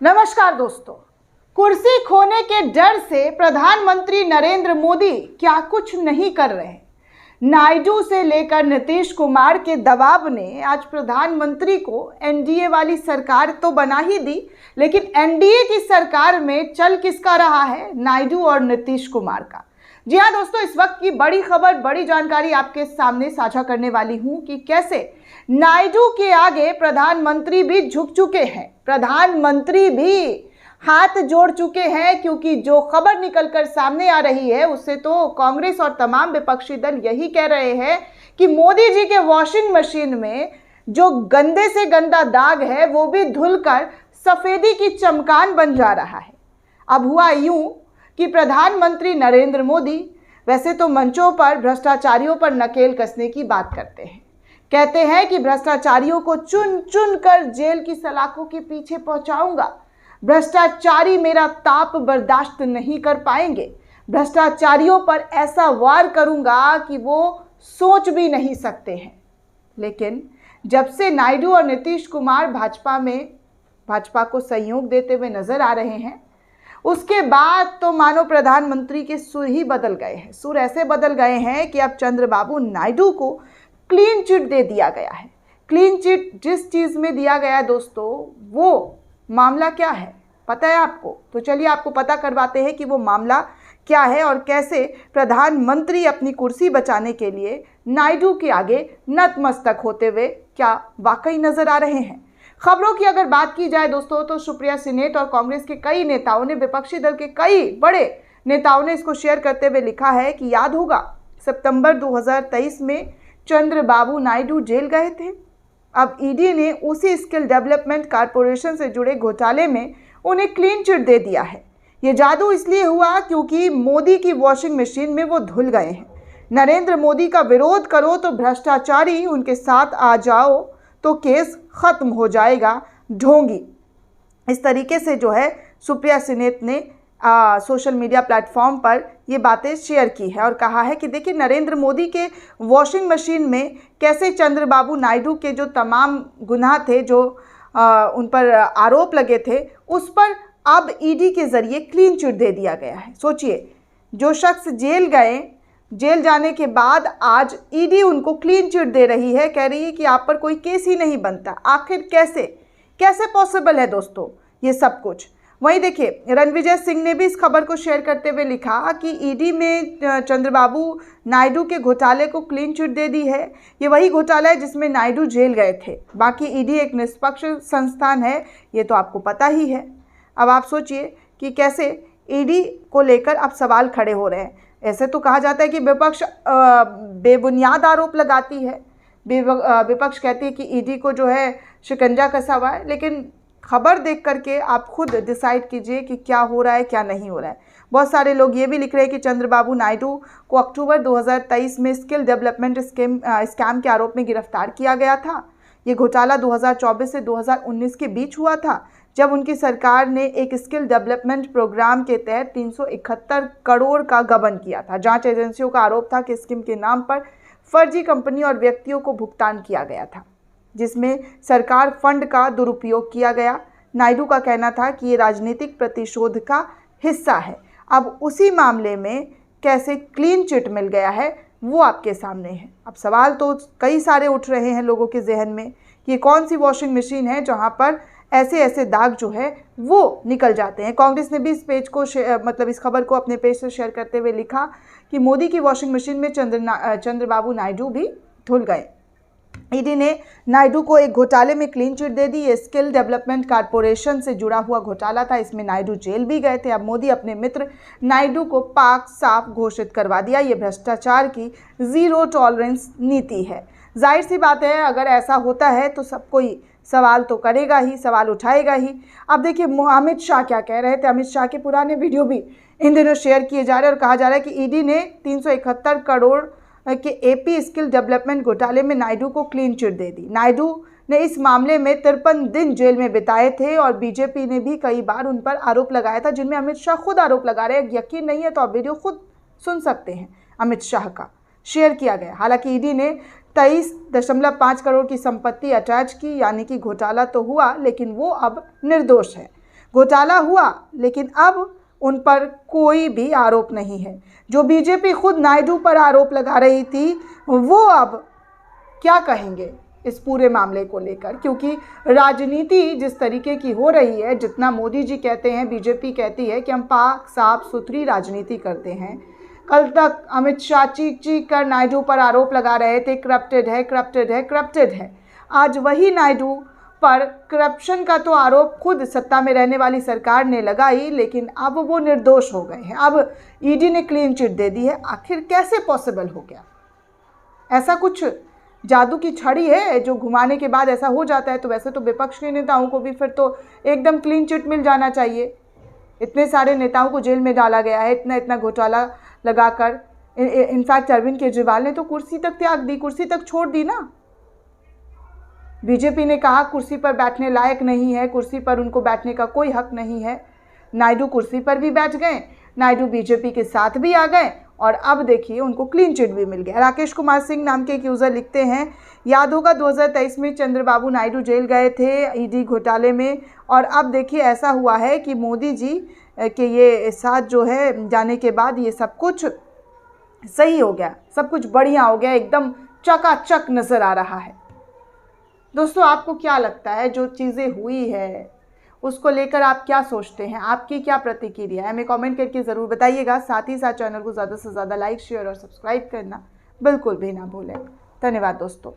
नमस्कार दोस्तों। कुर्सी खोने के डर से प्रधानमंत्री नरेंद्र मोदी क्या कुछ नहीं कर रहे। नायडू से लेकर नीतीश कुमार के दबाव ने आज प्रधानमंत्री को एनडीए वाली सरकार तो बना ही दी, लेकिन एनडीए की सरकार में चल किसका रहा है? नायडू और नीतीश कुमार का। जी हाँ दोस्तों, इस वक्त की बड़ी खबर, बड़ी जानकारी आपके सामने साझा करने वाली हूं कि कैसे नायडू के आगे प्रधानमंत्री भी झुक चुके हैं, प्रधानमंत्री भी हाथ जोड़ चुके हैं, क्योंकि जो खबर निकलकर सामने आ रही है उससे तो कांग्रेस और तमाम विपक्षी दल यही कह रहे हैं कि मोदी जी के वॉशिंग मशीन में जो गंदे से गंदा दाग है वो भी धुलकर सफेदी की चमकान बन जा रहा है। अब हुआ यूं कि प्रधानमंत्री नरेंद्र मोदी वैसे तो मंचों पर भ्रष्टाचारियों पर नकेल कसने की बात करते हैं, कहते हैं कि भ्रष्टाचारियों को चुन चुन कर जेल की सलाखों के पीछे पहुंचाऊंगा, भ्रष्टाचारी मेरा ताप बर्दाश्त नहीं कर पाएंगे, भ्रष्टाचारियों पर ऐसा वार करूंगा कि वो सोच भी नहीं सकते हैं। लेकिन जब से नायडू और नीतीश कुमार भाजपा को सहयोग देते हुए नजर आ रहे हैं, उसके बाद तो मानो प्रधानमंत्री के सुर ही बदल गए हैं। सुर ऐसे बदल गए हैं कि अब चंद्रबाबू नायडू को क्लीन चिट दे दिया गया है। क्लीन चिट जिस चीज़ में दिया गया है दोस्तों, वो मामला क्या है पता है आपको? तो चलिए आपको पता करवाते हैं कि वो मामला क्या है और कैसे प्रधानमंत्री अपनी कुर्सी बचाने के लिए नायडू के आगे नतमस्तक होते हुए क्या वाकई नजर आ रहे हैं। खबरों की अगर बात की जाए दोस्तों, तो सुप्रिया सीनेट और कांग्रेस के कई नेताओं ने, विपक्षी दल के कई बड़े नेताओं ने इसको शेयर करते हुए लिखा है कि याद होगा सितंबर 2023 में चंद्रबाबू नायडू जेल गए थे। अब ईडी ने उसी स्किल डेवलपमेंट कारपोरेशन से जुड़े घोटाले में उन्हें क्लीन चिट दे दिया है। ये जादू इसलिए हुआ क्योंकि मोदी की वॉशिंग मशीन में वो धुल गए हैं। नरेंद्र मोदी का विरोध करो तो भ्रष्टाचारी उनके साथ आ जाओ तो केस खत्म हो जाएगा, ढोंगी। इस तरीके से जो है सुप्रिया सीनेट ने सोशल मीडिया प्लेटफॉर्म पर ये बातें शेयर की है और कहा है कि देखिए नरेंद्र मोदी के वॉशिंग मशीन में कैसे चंद्रबाबू नायडू के जो तमाम गुनाह थे, जो उन पर आरोप लगे थे, उस पर अब ईडी के ज़रिए क्लीन चिट दे दिया गया है। सोचिए, जो शख्स जेल गए, जेल जाने के बाद आज ईडी उनको क्लीन चिट दे रही है, कह रही है कि आप पर कोई केस ही नहीं बनता। आखिर कैसे पॉसिबल है दोस्तों ये सब कुछ? वहीं देखिए रणविजय सिंह ने भी इस खबर को शेयर करते हुए लिखा कि ईडी में चंद्रबाबू नायडू के घोटाले को क्लीन चिट दे दी है। ये वही घोटाला है जिसमें नायडू जेल गए थे। बाकी ईडी एक निष्पक्ष संस्थान है, ये तो आपको पता ही है। अब आप सोचिए कि कैसे ईडी को लेकर अब सवाल खड़े हो रहे हैं। ऐसे तो कहा जाता है कि विपक्ष बेबुनियाद आरोप लगाती है, विपक्ष कहती है कि ईडी को जो है शिकंजा कसा हुआ है, लेकिन खबर देख करके आप खुद डिसाइड कीजिए कि क्या हो रहा है, क्या नहीं हो रहा है। बहुत सारे लोग ये भी लिख रहे हैं कि चंद्रबाबू नायडू को अक्टूबर 2023 में स्किल डेवलपमेंट स्कैम के आरोप में गिरफ्तार किया गया था। ये घोटाला 2024 से 2019 के बीच हुआ था, जब उनकी सरकार ने एक स्किल डेवलपमेंट प्रोग्राम के तहत 371 करोड़ का गबन किया था। जांच एजेंसियों का आरोप था कि स्कीम के नाम पर फर्जी कंपनी और व्यक्तियों को भुगतान किया गया था, जिसमें सरकार फंड का दुरुपयोग किया गया। नायडू का कहना था कि ये राजनीतिक प्रतिशोध का हिस्सा है। अब उसी मामले में कैसे क्लीन चिट मिल गया है वो आपके सामने है। अब सवाल तो कई सारे उठ रहे हैं लोगों के जहन में कि ये कौन सी वॉशिंग मशीन है जहां पर ऐसे दाग जो है वो निकल जाते हैं। कांग्रेस ने भी इस पेज को इस खबर को अपने पेज से शेयर करते हुए लिखा कि मोदी की वॉशिंग मशीन में चंद्रबाबू नायडू भी धुल गए। ईडी ने नायडू को एक घोटाले में क्लीन चिट दे दी। ये स्किल डेवलपमेंट कारपोरेशन से जुड़ा हुआ घोटाला था, इसमें नायडू जेल भी गए थे। अब मोदी अपने मित्र नायडू को पाक साफ घोषित करवा दिया। ये भ्रष्टाचार की जीरो टॉलरेंस नीति है। जाहिर सी बात है, अगर ऐसा होता है तो सब कोई सवाल तो करेगा ही, सवाल उठाएगा ही। अब देखिए अमित शाह क्या कह रहे थे। अमित शाह के पुराने वीडियो भी इन दिनों शेयर किए जा रहे हैं और कहा जा रहा है कि ईडी ने 371 करोड़ के एपी स्किल डेवलपमेंट घोटाले में नायडू को क्लीन चिट दे दी। नायडू ने इस मामले में 53 दिन जेल में बिताए थे और बीजेपी ने भी कई बार उन पर आरोप लगाया था, जिनमें अमित शाह खुद आरोप लगा रहे हैं। यकीन नहीं है तो आप वीडियो खुद सुन सकते हैं। अमित शाह का शेयर किया गया। हालांकि ईडी ने 23.5 करोड़ की संपत्ति अटैच की, यानी कि घोटाला तो हुआ लेकिन वो अब निर्दोष है। घोटाला हुआ, लेकिन अब उन पर कोई भी आरोप नहीं है। जो बीजेपी खुद नायडू पर आरोप लगा रही थी, वो अब क्या कहेंगे इस पूरे मामले को लेकर, क्योंकि राजनीति जिस तरीके की हो रही है, जितना मोदी जी कहते हैं, बीजेपी कहती है कि हम पाक साफ सुथरी राजनीति करते हैं। कल तक अमित शाह चीख चीख कर नायडू पर आरोप लगा रहे थे, करप्टेड है, करप्टेड है, करप्टेड है। आज वही नायडू पर करप्शन का तो आरोप खुद सत्ता में रहने वाली सरकार ने लगाई, लेकिन अब वो निर्दोष हो गए हैं। अब ईडी ने क्लीन चिट दे दी है। आखिर कैसे पॉसिबल हो गया? ऐसा कुछ जादू की छड़ी है जो घुमाने के बाद ऐसा हो जाता है? तो वैसे तो विपक्ष के नेताओं को भी फिर तो एकदम क्लीन चिट मिल जाना चाहिए। इतने सारे नेताओं को जेल में डाला गया है, इतना इतना घोटाला लगाकर। इनफैक्ट अरविंद केजरीवाल ने तो कुर्सी तक त्याग दी, कुर्सी तक छोड़ दी ना। बीजेपी ने कहा कुर्सी पर बैठने लायक नहीं है, कुर्सी पर उनको बैठने का कोई हक नहीं है। नायडू कुर्सी पर भी बैठ गए, नायडू बीजेपी के साथ भी आ गए, और अब देखिए उनको क्लीन चिट भी मिल गया। राकेश कुमार सिंह नाम के एक यूज़र लिखते हैं, याद होगा 2023 में चंद्रबाबू नायडू जेल गए थे ईडी घोटाले में, और अब देखिए ऐसा हुआ है कि मोदी जी के ये साथ जो है जाने के बाद ये सब कुछ सही हो गया, सब कुछ बढ़िया हो गया, एकदम चकाचक नज़र आ रहा है। दोस्तों, आपको क्या लगता है जो चीज़ें हुई है उसको लेकर आप क्या सोचते हैं? आपकी क्या प्रतिक्रिया है? हमें कमेंट करके ज़रूर बताइएगा। साथ ही साथ चैनल को ज़्यादा से ज़्यादा लाइक, शेयर और सब्सक्राइब करना बिल्कुल भी ना भूलें। धन्यवाद दोस्तों।